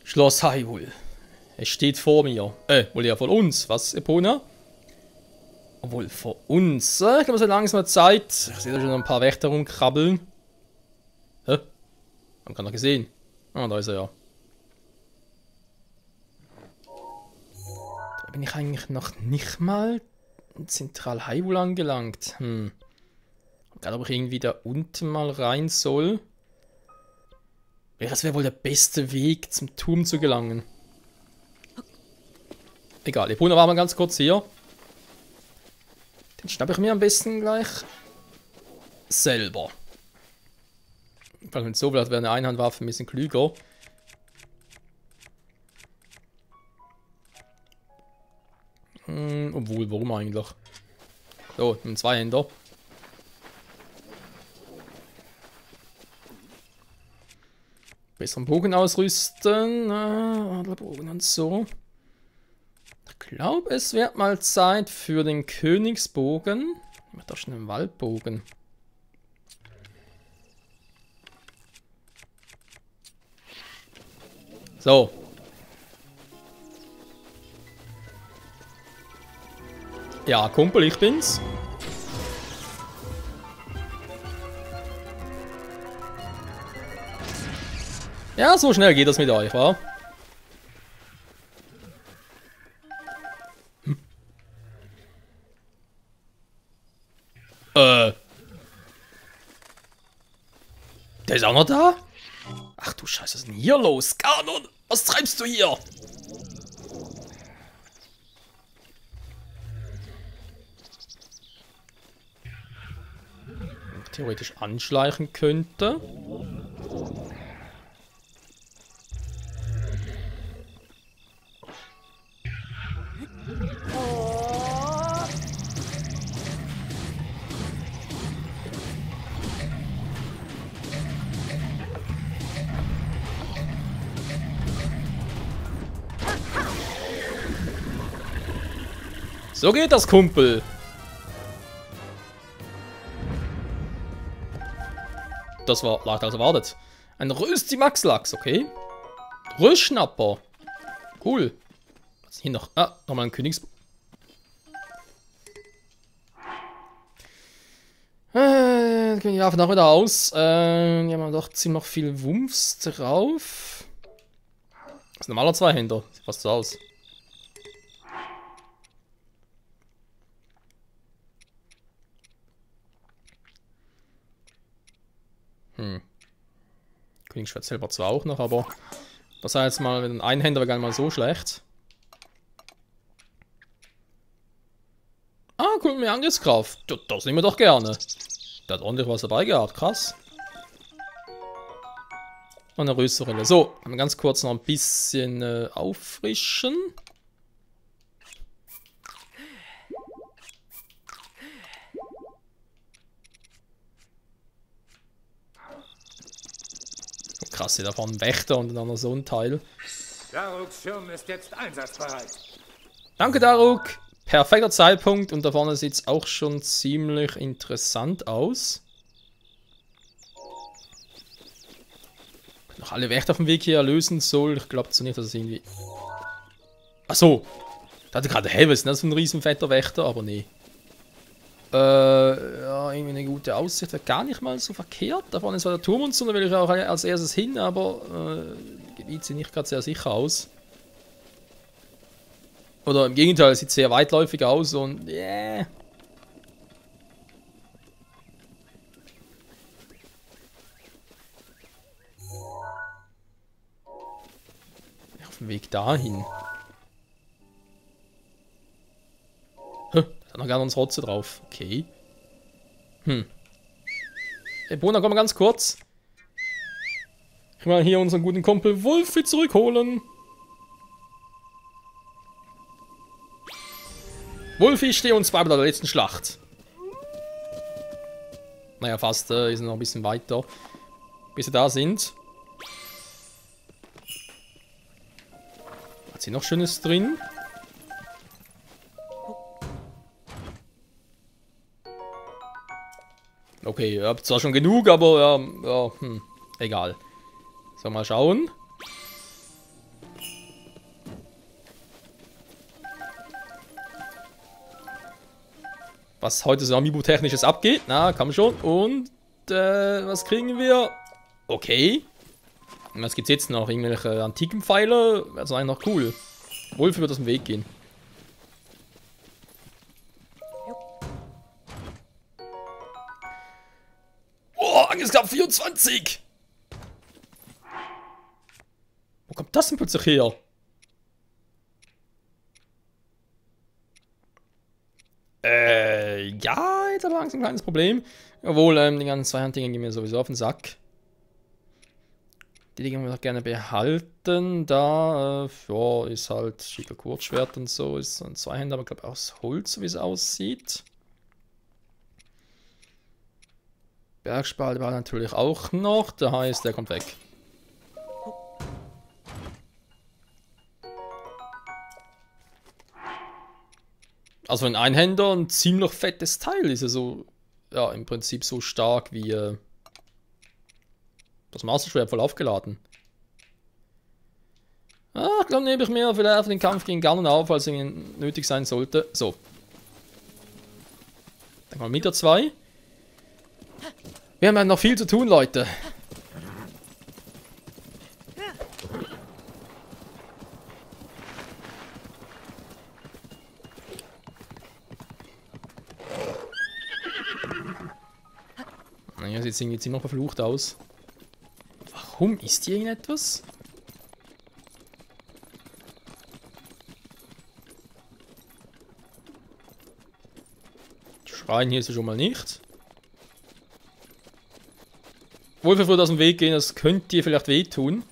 Schloss Hyrule. Es steht vor mir. Wohl ja von uns. Was, Epona? Obwohl, vor uns. Ich glaube, es wird langsam Zeit. Ich sehe da schon ein paar Wächter rumkrabbeln. Hä? Haben wir noch gesehen. Ah, da ist er ja. Da bin ich eigentlich noch nicht mal in Zentral Hyrule angelangt. Gerade ob ich irgendwie da unten mal rein soll. Das wäre wohl der beste Weg, zum Turm zu gelangen. Egal, Epona war mal ganz kurz hier. Den schnappe ich mir am besten gleich selber. Weil wenn es so wird, wäre eine Einhandwaffe ein bisschen klüger. Obwohl, warum eigentlich? So, ein Zweihänder. Besseren Bogen ausrüsten. Adlerbogen und so. Ich glaube, es wird mal Zeit für den Königsbogen. Ich mache doch schon einen Waldbogen. So. Ja, Kumpel, ich bin's. Ja, so schnell geht das mit euch, wa? Der ist auch noch da? Ach du Scheiße, was ist denn hier los? Ganon, was treibst du hier? Theoretisch anschleichen könnte. So geht das, Kumpel. Das war leicht als erwartet. Ein Rösti-Max-Lachs, okay. Röschnapper. Cool. Was ist hier noch? Ah, nochmal ein Königs... Ja, von da wieder aus. Hier haben wir doch ziemlich viel Wumms drauf. Das ist ein normaler Zweihänder. Sieht fast so aus. Königsschwert selber zwar auch noch, aber das sei jetzt mal mit einem Einhänder wäre gar nicht mal so schlecht. Ah, cool, mehr Angriffskraft. Das nehmen wir doch gerne. Der hat ordentlich was dabei gehabt, krass. Und eine Rösterrille. So, ganz kurz noch ein bisschen auffrischen. Krass, hier davon ein Wächter und dann noch so ein Teil. Daruks Schirm ist jetzt einsatzbereit. Danke, Daruk. Perfekter Zeitpunkt und da vorne sieht es auch schon ziemlich interessant aus. Noch alle Wächter auf dem Weg hier lösen soll. Ich glaube so nicht, dass es irgendwie... Achso. Da hatte gerade, hey, was ist denn das für ein riesen fetter Wächter? Aber nee. Ja, irgendwie eine gute Aussicht. Wäre gar nicht mal so verkehrt. Da vorne ist zwar der Turm und so, da will ich auch als erstes hin, aber Gebiet sieht nicht gerade sehr sicher aus. Oder im Gegenteil, es sieht sehr weitläufig aus und yeah. Auf dem Weg dahin. Da ist noch gar uns Rotze drauf. Okay. Epona, komm mal ganz kurz. Ich will mal hier unseren guten Kumpel Wulfi zurückholen. Wulfi, steh uns bei der letzten Schlacht. Naja, fast. Wir sind noch ein bisschen weiter. Bis wir da sind. Hat sie noch Schönes drin? Okay, ihr habt zwar schon genug, aber ja, egal. So, mal schauen. Was heute so Amiibo-technisches abgeht. Na, komm schon. Und, was kriegen wir? Okay. Und was gibt's jetzt noch? Irgendwelche antiken Pfeile? Wäre also eigentlich noch cool. Wolfi wird aus dem Weg gehen. Oh, Angriffskraft 24! Wo kommt das denn plötzlich her? Ja, jetzt aber Angst ein kleines Problem. Obwohl, die ganzen Zweihanddinger gehen mir sowieso auf den Sack. Die Dinge wir doch gerne behalten. Da, ja, ist halt schicker Kurzschwert und so. Ist so ein Zweihänder, aber ich glaube aus Holz, wie es aussieht. Bergspalte war natürlich auch noch. Der heißt, der kommt weg. Also ein Einhänder, ein ziemlich fettes Teil ist ja so, ja, im Prinzip so stark wie das Masterschwert voll aufgeladen. Ah, ich glaube, nehme ich mir vielleicht für den Kampf gegen Ganon auf, als es nötig sein sollte. So. Dann kommen wir mit der 2. Wir haben ja noch viel zu tun, Leute. Naja, sieht irgendwie ziemlich verflucht aus. Warum ist hier irgendetwas? Schreien hier ist ja schon mal nicht. Wolf würde aus dem Weg gehen, das könnte dir vielleicht wehtun.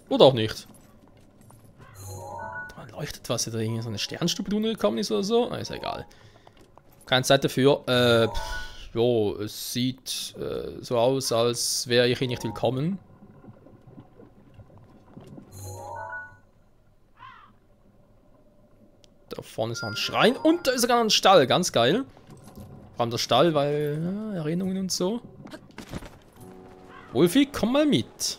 Oder auch nicht. Da leuchtet was, da irgendwie so eine Sternstube drunter gekommen ist oder so. Na, ist ja egal. Keine Zeit dafür. Jo, es sieht so aus, als wäre ich hier nicht willkommen. Da vorne ist noch ein Schrein und da ist sogar noch ein Stall, ganz geil. Vor allem der Stall, weil ja, Erinnerungen und so. Wolfi, komm mal mit.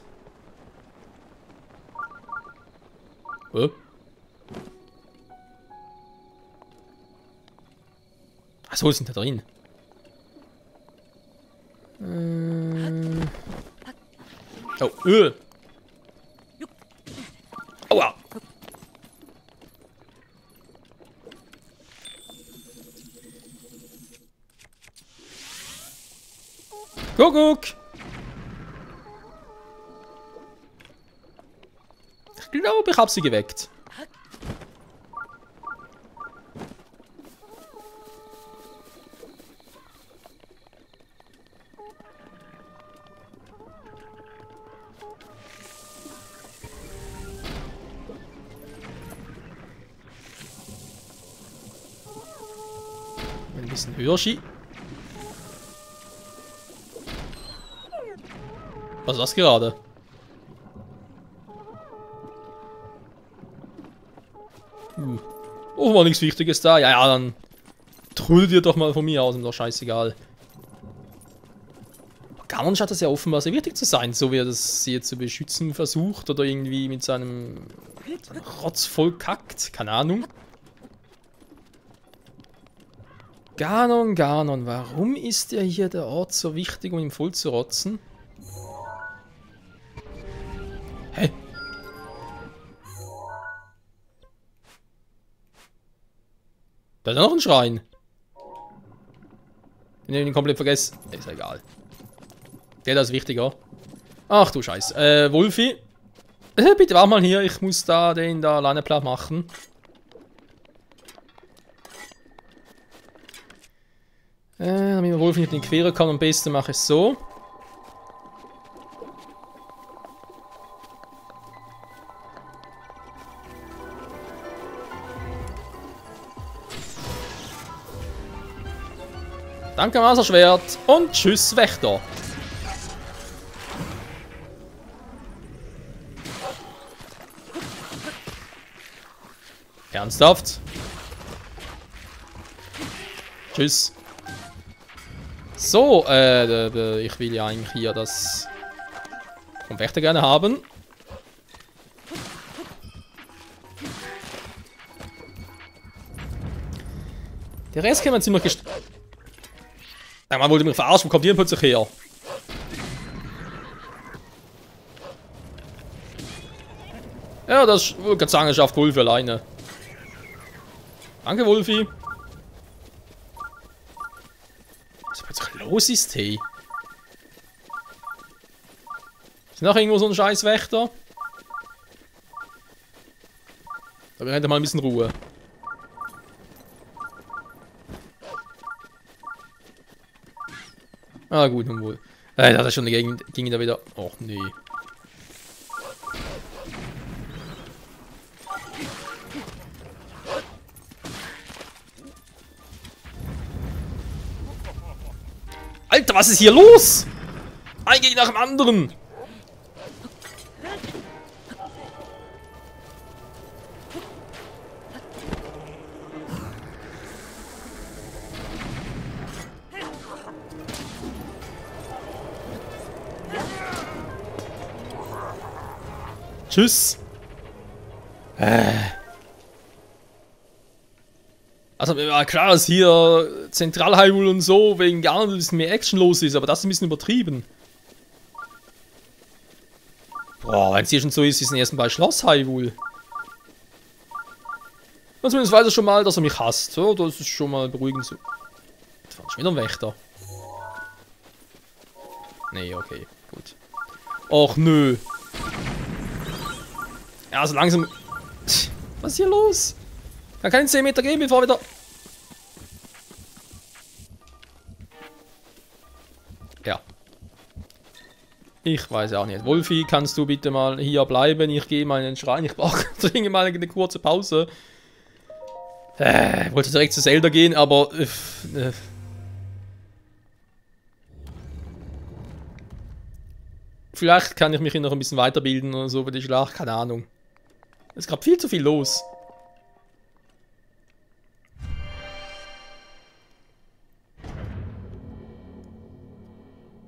Achso, sind da drin. Oh, Aua. Kuckuck! Ich glaube, ich habe sie geweckt. Ein bisschen höher schießen. Was ist das gerade? Oh, war nichts Wichtiges da. Ja, ja, dann trödet ihr doch mal von mir aus, ist doch scheißegal. Ganon scheint das ja offenbar sehr wichtig zu sein, so wie er das sie jetzt zu beschützen versucht oder irgendwie mit seinem Rotz voll kackt. Keine Ahnung. Ganon, Ganon, warum ist dir hier der Ort so wichtig, um ihn voll zu rotzen? Hä? Da ist ja noch ein Schrein. Ich habe ihn komplett vergessen. Ist ja egal. Der ist wichtiger. Ach du Scheiße. Wolfi. Bitte warte mal hier. Ich muss da den da alleine platt machen. Damit Wolfi nicht in die Quere kann, am besten mache ich es so. Danke, Maserschwert. Und tschüss, Wächter. Ernsthaft? Tschüss. So, ich will ja eigentlich hier das vom Wächter gerne haben. Der Rest kann man ziemlich ja, man wollte mich verarschen, wo kommt die denn plötzlich her? Ja, das wollte ich sagen, schafft Wolfi alleine. Danke, Wolfi. Was plötzlich los ist, hey? Ist noch irgendwo so ein scheiß Wächter? Da hätte mal ein bisschen Ruhe. Ah, gut, nun wohl. Da hat er schon ging da wieder. Och, nee. Alter, was ist hier los? Ein Gegner nach dem anderen. Tschüss. Also, ja, klar, dass hier Zentral-Hyrule und so wegen gar nicht ein bisschen mehr Action los ist, aber das ist ein bisschen übertrieben. Boah, wenn es hier schon so ist, ist es erst bei Schloss Hyrule. Und zumindest weiß er schon mal, dass er mich hasst. So, das ist schon mal beruhigend so. Das war schon wieder ein Wächter. Nee, okay, gut. Och, nö. Ja, so langsam. Was ist hier los? Kann keinen 10 Meter gehen, bevor wieder. Ja. Ich weiß auch nicht. Wolfi, kannst du bitte mal hier bleiben? Ich gehe mal in den Schrein. Ich brauche dringend mal eine kurze Pause. Ich wollte direkt zu Zelda gehen, aber. Vielleicht kann ich mich hier noch ein bisschen weiterbilden oder so für die Schlacht. Keine Ahnung. Es ist gerade viel zu viel los.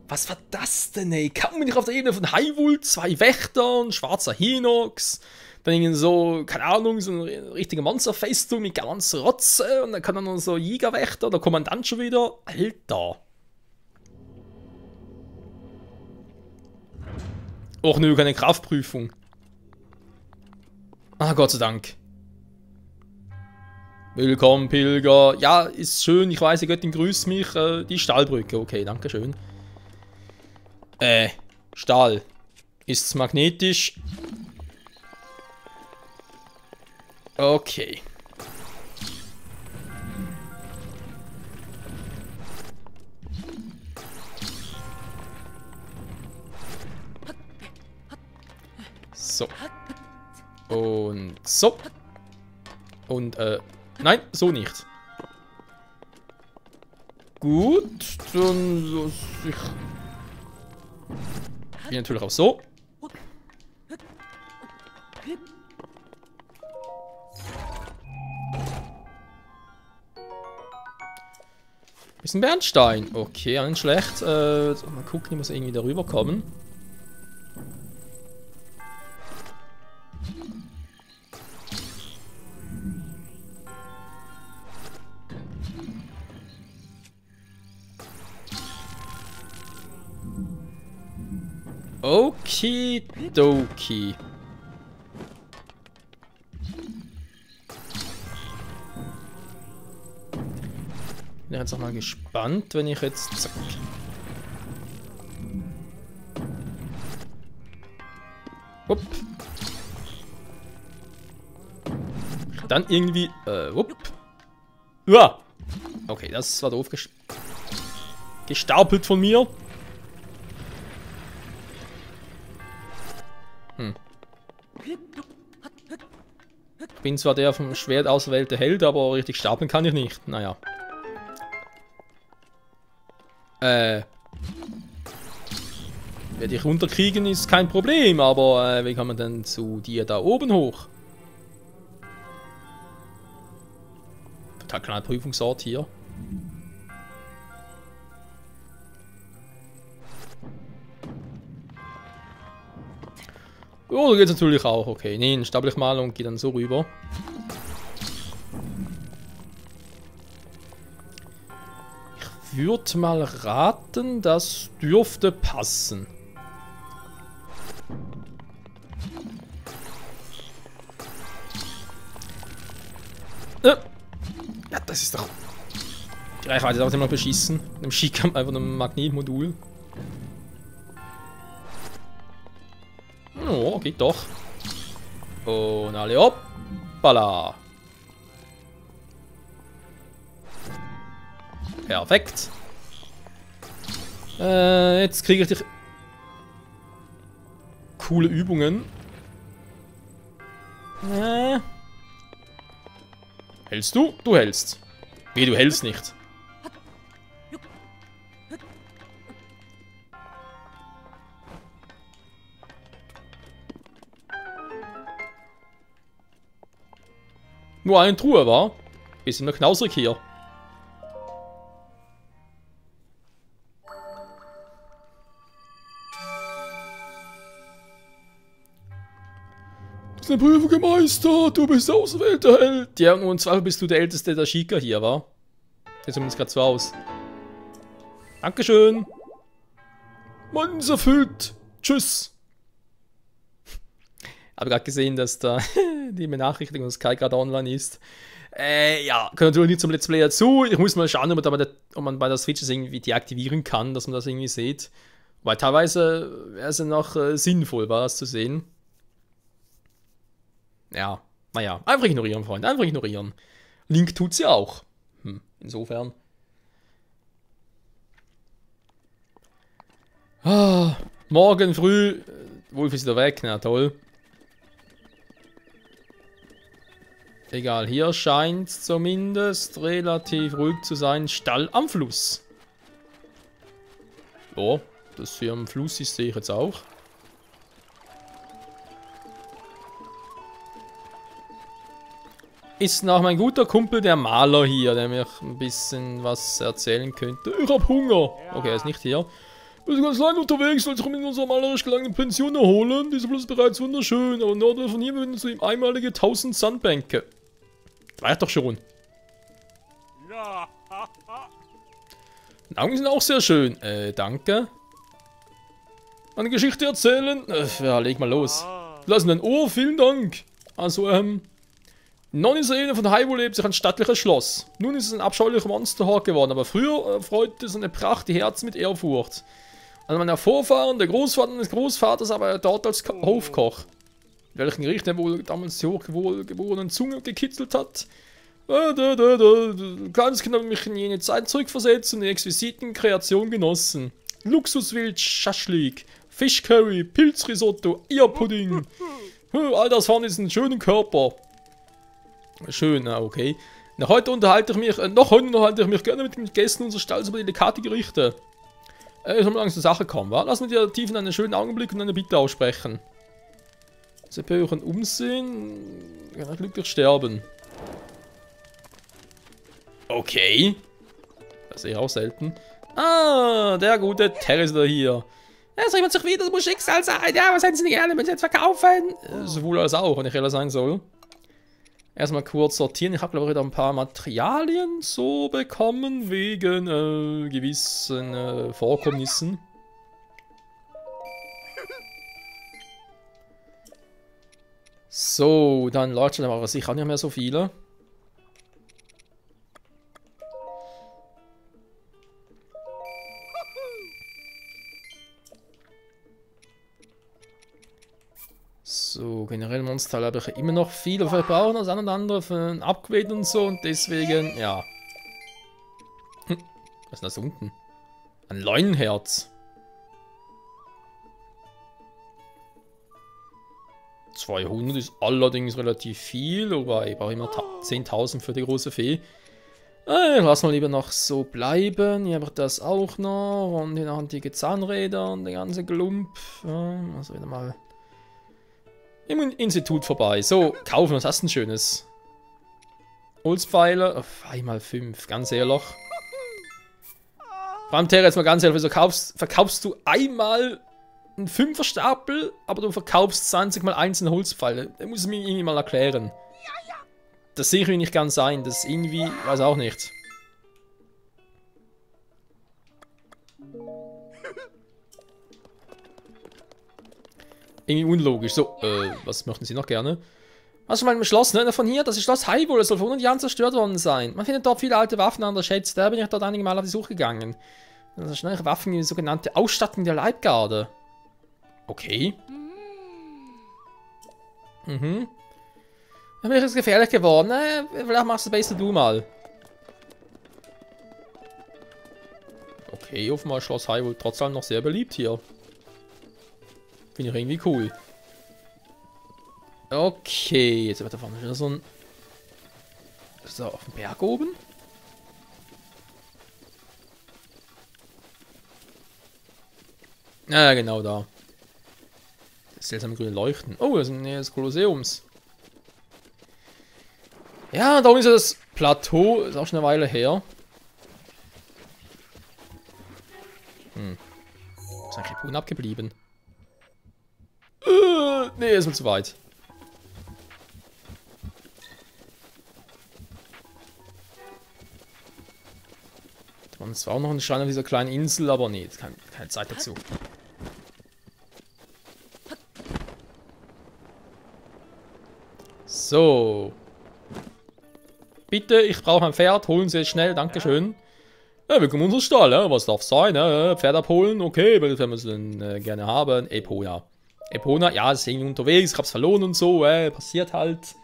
Was war das denn, ey? Kaum bin ich auf der Ebene von Hyrule, 2 Wächter, ein schwarzer Hinox, dann irgendwie so, keine Ahnung, so ein richtiger Monsterfestung mit ganz Rotze und dann kann dann noch so Jägerwächter, der Kommandant schon wieder. Alter. Och nö, keine Kraftprüfung. Ah, Gott sei Dank. Willkommen, Pilger. Ja, ist schön, ich weiß, die Göttin grüßt mich. Die Stahlbrücke, okay, danke schön. Stahl. Ist's magnetisch? Okay. So. Und so. Und, nein, so nicht. Gut, dann so ich. Wie natürlich auch so. Bisschen Bernstein. Okay, nicht schlecht. Mal gucken, ich muss irgendwie darüber kommen. Okidoki. Ich bin jetzt auch mal gespannt, wenn ich jetzt. Zack. Wupp. Dann irgendwie. Wupp. Uah. Okay, das war doof gestapelt von mir. Ich bin zwar der vom Schwert auserwählte Held, aber richtig stapeln kann ich nicht. Naja. Werde ich runterkriegen, ist kein Problem, aber wie kann man denn zu dir da oben hoch? Total kleiner Prüfungsort hier. Oh, da geht's natürlich auch. Okay, nee, dann stapel ich mal und gehe dann so rüber. würde mal raten, das dürfte passen. Ja, das ist doch... Die Reichweite ist auch immer noch beschissen. Mit dem Skikampf einfach einem Magnetmodul. Oh, geht doch. Und alle hoppala. Perfekt. Jetzt kriege ich die coole Übungen. Hältst du? Du hältst. Wie, du hältst nicht. Nur eine Truhe, war? Bisschen noch knausrig hier. Du hast eine Prüfung gemeistert, du bist auserwählter Held. Ja, und zwar bist du der älteste der Shika hier, war? Der sieht zumindest gerade so aus. Dankeschön. Mann, ist erfüllt. Tschüss. Habe gerade gesehen, dass da die Benachrichtigung, dass Kai gerade online ist. Ja, gehört natürlich nicht zum Let's Play dazu. Ich muss mal schauen, ob man bei der Switch das irgendwie deaktivieren kann, dass man das irgendwie sieht. Weil teilweise wäre es ja noch sinnvoll, war das zu sehen. Ja, naja, einfach ignorieren, Freunde, einfach ignorieren. Link tut's ja auch. Insofern. Ah, morgen früh. Wolf ist wieder weg, na toll. Egal, hier scheint zumindest relativ ruhig zu sein. Stall am Fluss. Oh, das hier am Fluss ist, sehe ich jetzt auch. Ist noch mein guter Kumpel, der Maler hier, der mir ein bisschen was erzählen könnte. Ich hab Hunger. Okay, er ist nicht hier. Wir sind ganz lange unterwegs, weil sich in unserer malerisch gelangten Pension erholen. Dieser Fluss ist bereits wunderschön, aber nördlich von hier befinden sich einmalige 1000 Sandbänke. War ich doch schon. Die Augen sind auch sehr schön. Danke. Eine Geschichte erzählen? Ja, leg mal los. Lassen ein Ohr, vielen Dank. Also, Nonnisene von Hyrule lebt sich ein stattliches Schloss. Nun ist es ein abscheulicher Monsterhort geworden, aber früher freute seine Pracht die Herzen mit Ehrfurcht. Also meine Vorfahren, der Großvater meines Großvaters, aber dort als Hofkoch. Welchen Gericht er wohl damals die hochgeborenen Zunge gekitzelt hat. Kleines Kind habe mich in jene Zeit zurückversetzt und die exquisiten Kreation genossen. Luxuswild, Schaschlik, Fischcurry, Pilzrisotto, Eierpudding. All das fand ich einen schönen Körper. Schön, okay. Noch heute unterhalte ich mich gerne mit den Gästen unseres Stalls über delikate Gerichte. Ich soll mal langsam zur Sache kommen, wa? Lass mir dir tief in einen schönen Augenblick und eine Bitte aussprechen. Sie böchen umsehen, kann er glücklich sterben. Okay. Das sehe ich auch selten. Ah, der gute Terry ist da hier. Ja, soll jemand sich wieder, das muss Schicksal sein. Ja, was hätten Sie nicht gerne, wenn Sie jetzt verkaufen? Sowohl als auch, wenn ich ehrlich sein soll. Erstmal kurz sortieren. Ich habe, glaube ich, wieder ein paar Materialien so bekommen, wegen gewissen Vorkommnissen. So, dann läuft schon aber sicher nicht mehr so viele. So, generell Monster habe ich immer noch viele verbrauchen als ein andere für ein Upgrade und so und deswegen, ja. Was ist das unten? Ein Leunenherz. 200 ist allerdings relativ viel, wobei ich brauche immer 10.000 für die große Fee. Lass mal lieber noch so bleiben. Hier habe ich das auch noch und hier noch antike Zahnräder und der ganze Glump. Also wieder mal im Institut vorbei. So, kaufen, was hast du denn Schönes? Holzpfeiler, 2x5, ganz ehrlich. Vor allem, Terry, jetzt mal ganz ehrlich, wieso verkaufst du einmal einen 5er-Stapel, aber du verkaufst 20 mal einzelne Holzpfeile? Das muss ich mir irgendwie mal erklären. Das sehe ich mir nicht ganz ein, das irgendwie, weiß auch nicht. Irgendwie unlogisch. So, was möchten Sie noch gerne? Was schon mal im Schloss, ne? Von hier, das ist Schloss Hyrule, das soll vor 100 Jahren zerstört worden sein. Man findet dort viele alte Waffen an der Schätze. Da bin ich dort einige Mal auf die Suche gegangen. Das sind schnelle Waffen, die sogenannte Ausstattung der Leibgarde. Okay. Mhm. Dann bin ich jetzt gefährlich geworden. Vielleicht machst du das Beste du mal. Okay, offenbar ist Schloss Hyrule trotzdem noch sehr beliebt hier. Finde ich irgendwie cool. Okay, jetzt wird da vorne wieder so ein... Ist da auf dem Berg oben? Ja, genau da. Das seltsame grüne Leuchten. Oh, das ist in der Nähe des Kolosseums. Ja, da oben ist ja das Plateau. Ist auch schon eine Weile her. Ist eigentlich Epona abgeblieben? Nee, ist mir zu weit. Da war zwar auch noch ein Stein auf dieser kleinen Insel, aber nee, keine Zeit dazu. So. Bitte, ich brauche ein Pferd. Holen Sie es schnell, dankeschön. Ja, willkommen in unserem Stall, ja? Was darf sein? Pferd abholen, okay, wenn wir es denn gerne haben. Epona. Epona, ja, ist irgendwie unterwegs, ich hab's verloren und so, passiert halt.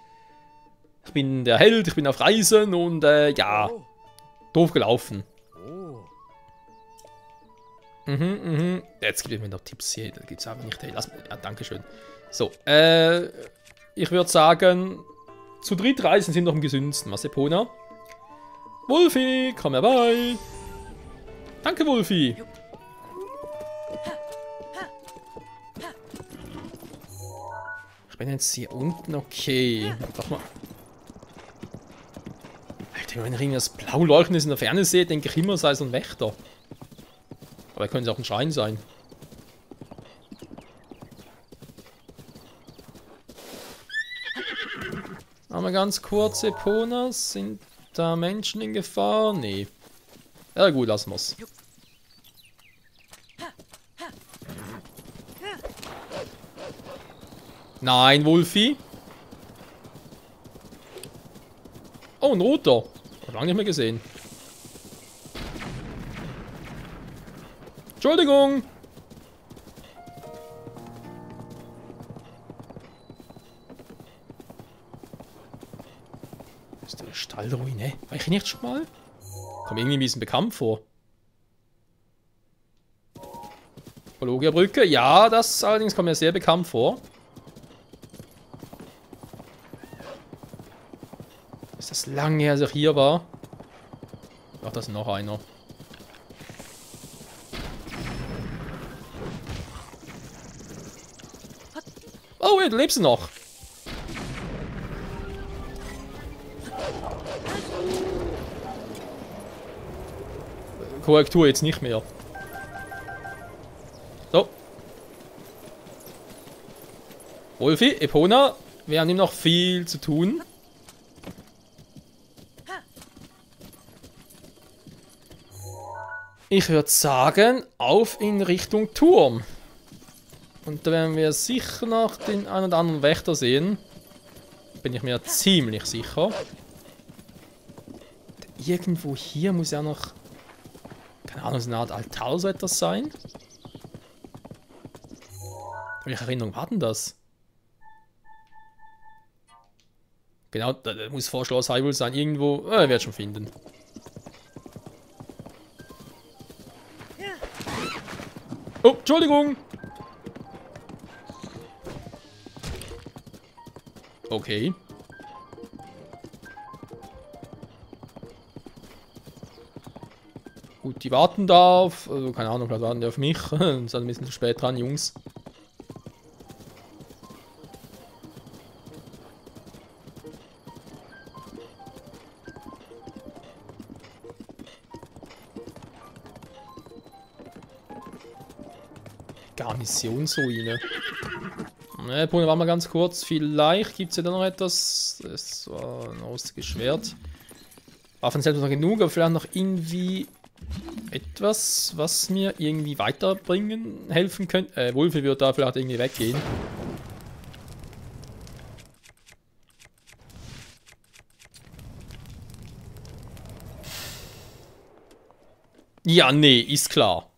Ich bin der Held, ich bin auf Reisen und ja, doof gelaufen. Jetzt gibt es mir noch Tipps hier, da gibt's aber nicht. Hey, lass mich, ja, dankeschön. So, ich würde sagen, zu dritt reisen sind noch am gesündesten, was, Epona? Wolfi, komm herbei. Danke, Wolfi. Ich bin jetzt hier unten, okay. Einfach mal. Alter, wenn ich irgendwas blau leuchtendes in der Ferne sehe, denke ich immer, sei so ein Wächter. Aber könnte es auch ein Schrein sein. Aber ganz kurz, Epona, sind da Menschen in Gefahr? Nee. Ja gut, lassen wir's. Nein, Wolfi. Oh, ein roter. Hab lange nicht mehr gesehen. Entschuldigung. Ist das eine Stallruine? War ich nicht schon mal? Kommt irgendwie ein bisschen bekannt vor. Pologia-Brücke. Ja, das allerdings kommt mir sehr bekannt vor. Ist das lange her, als ich hier war? Ach, das ist noch einer. Oh, hey, du lebst noch. Korrektur jetzt nicht mehr. So. Wolfi, Epona, wir haben ihm noch viel zu tun. Ich würde sagen, auf in Richtung Turm. Und da werden wir sicher noch den einen oder anderen Wächter sehen. Bin ich mir ziemlich sicher. Irgendwo hier muss ja noch... Keine Ahnung, so eine Art Altar oder so etwas sein. Welche Erinnerung war denn das? Genau, da muss vor Schloss Hyrule sein. Irgendwo, ich werde schon finden. Oh, Entschuldigung! Okay. Gut, die warten da auf, also keine Ahnung, vielleicht warten die auf mich. Sind ein bisschen zu spät dran, Jungs. Garnisonsruine. Ne, Brunnen, war mal ganz kurz. Vielleicht gibt es ja da noch etwas. Das war ein rostiges Schwert. Waffen selbst noch genug, aber vielleicht noch irgendwie etwas, was mir irgendwie weiterbringen, helfen könnte? Wulfi wird da vielleicht irgendwie weggehen. Ja, nee, ist klar.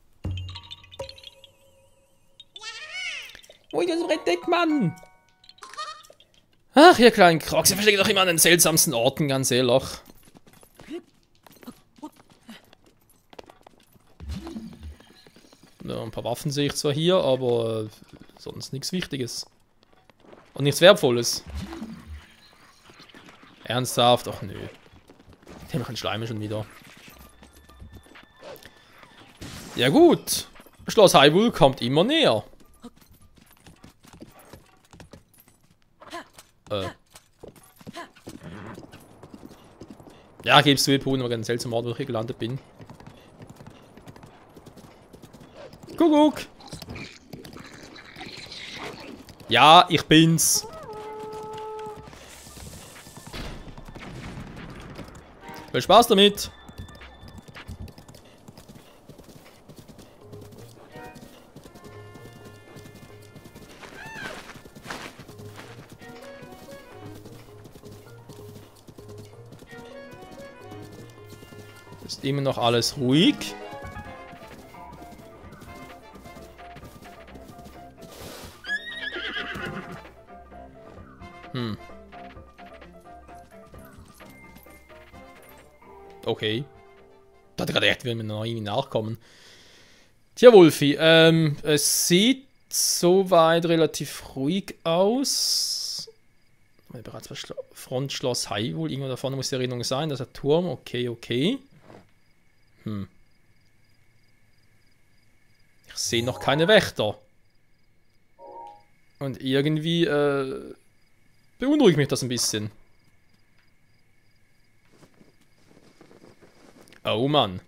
Ui, das Reddeck, Mann! Ach, ihr kleinen Crocs, ihr versteckt doch immer an den seltsamsten Orten, ganz ehrlich. Ja, ein paar Waffen sehe ich zwar hier, aber sonst nichts Wichtiges. Und nichts Wertvolles. Ernsthaft? Ach nö. Der macht Schleime schon wieder. Ja gut. Schloss Hyrule kommt immer näher. Ja, gibst du Epon, aber ganz seltsam Ort, wo ich hier gelandet bin. Kuckuck! Ja, ich bin's. Viel Spaß damit. Ist immer noch alles ruhig. Okay. Ich dachte gerade echt, wir müssen noch irgendwie nachkommen. Tja, Wulfi, es sieht soweit relativ ruhig aus. Bereits Frontschloss Hyrule, irgendwo da vorne muss die Erinnerung sein. Das ist der Turm, okay, okay. Ich sehe noch keine Wächter. Und irgendwie beunruhigt mich das ein bisschen. Oh Mann.